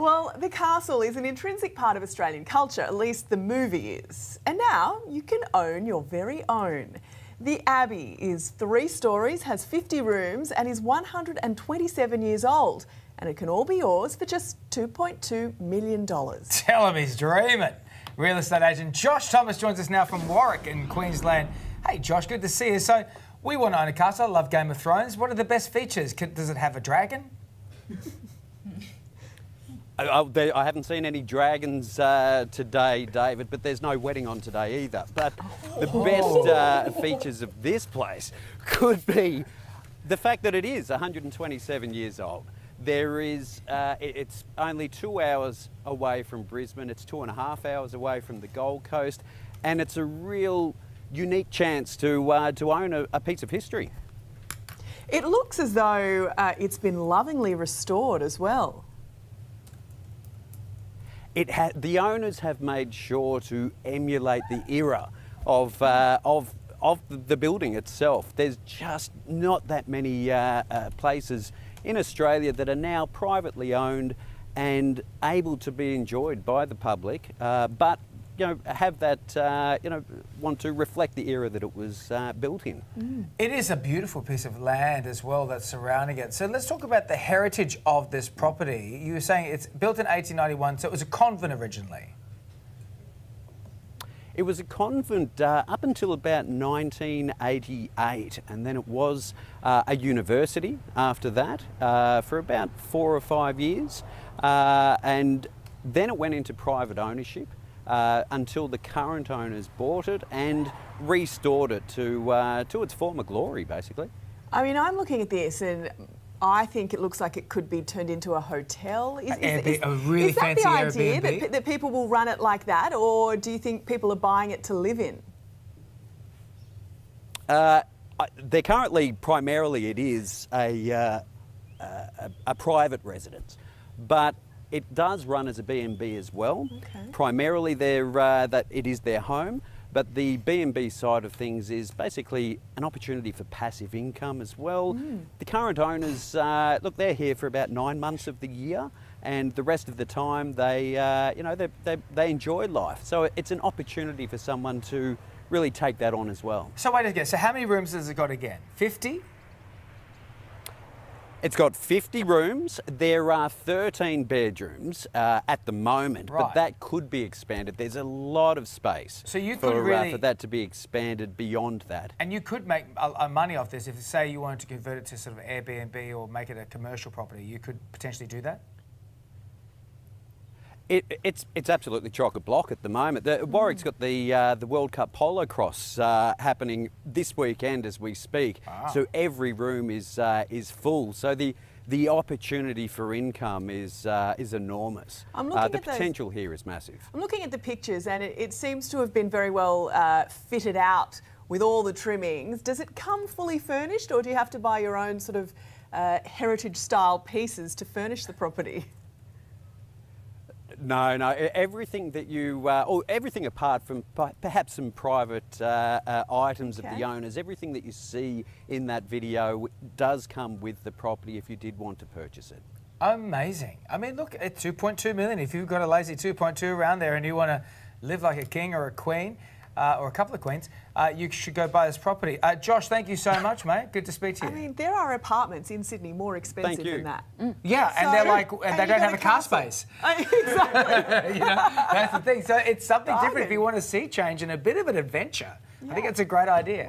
Well, the castle is an intrinsic part of Australian culture, at least the movie is. And now you can own your very own. The Abbey is 3 stories, has 50 rooms and is 127 years old. And it can all be yours for just $2.2 million. Tell him he's dreaming. Real estate agent Josh Thomas joins us now from Warwick in Queensland. Hey Josh, good to see you. So we want to own a castle. I love Game of Thrones. What are the best features? Does it have a dragon? I haven't seen any dragons today, David, but there's no wedding on today either. But the best features of this place could be the fact that it is 127 years old. There is, it's only 2 hours away from Brisbane. It's 2.5 hours away from the Gold Coast, and it's a real unique chance to own a piece of history. It looks as though it's been lovingly restored as well. The owners have made sure to emulate the era of the building itself. There's just not that many places in Australia that are now privately owned and able to be enjoyed by the public, but have that want to reflect the era that it was built in. It is a beautiful piece of land as well that's surrounding it. So let's talk about the heritage of this property. You were saying it's built in 1891, so it was a convent originally. It was a convent up until about 1988, and then it was a university after that for about 4 or 5 years, and then it went into private ownership until the current owners bought it and restored it to its former glory, basically. I mean, I'm looking at this and I think it looks like it could be turned into a hotel. Is that the idea, that people will run it like that, or do you think people are buying it to live in? They're currently, primarily it is a private residence, but it does run as a B&B as well. Okay. Primarily that it is their home, but the B&B side of things is basically an opportunity for passive income as well. The current owners, look, they're here for about 9 months of the year, and the rest of the time they enjoy life. So it's an opportunity for someone to really take that on as well. So wait a second, so how many rooms has it got again? 50? It's got 50 rooms. There are 13 bedrooms at the moment, right, but that could be expanded. There's a lot of space so you for, could really, for that to be expanded beyond that. And you could make money off this if, say, you wanted to convert it to sort of Airbnb or make it a commercial property. You could potentially do that? It's absolutely chock-a-block at the moment. Warwick's got the World Cup Polo Cross happening this weekend as we speak. So every room is full. So the opportunity for income is enormous. The potential here is massive. I'm looking at the pictures and it seems to have been very well fitted out with all the trimmings. Does it come fully furnished, or do you have to buy your own sort of heritage-style pieces to furnish the property? No, everything that you, or everything apart from perhaps some private items of the owners, everything that you see in that video does come with the property if you did want to purchase it. Amazing. I mean, look, at 2.2 million, if you've got a lazy 2.2 around there and you want to live like a king or a queen, or a couple of queens, you should go buy this property. Josh, thank you so much, mate. Good to speak to you. I mean, there are apartments in Sydney more expensive than that. Yeah, so, and they're like, they don't have a car space. Exactly. That's the thing. So it's something different if you want to see change and a bit of an adventure. Yeah. I think it's a great idea.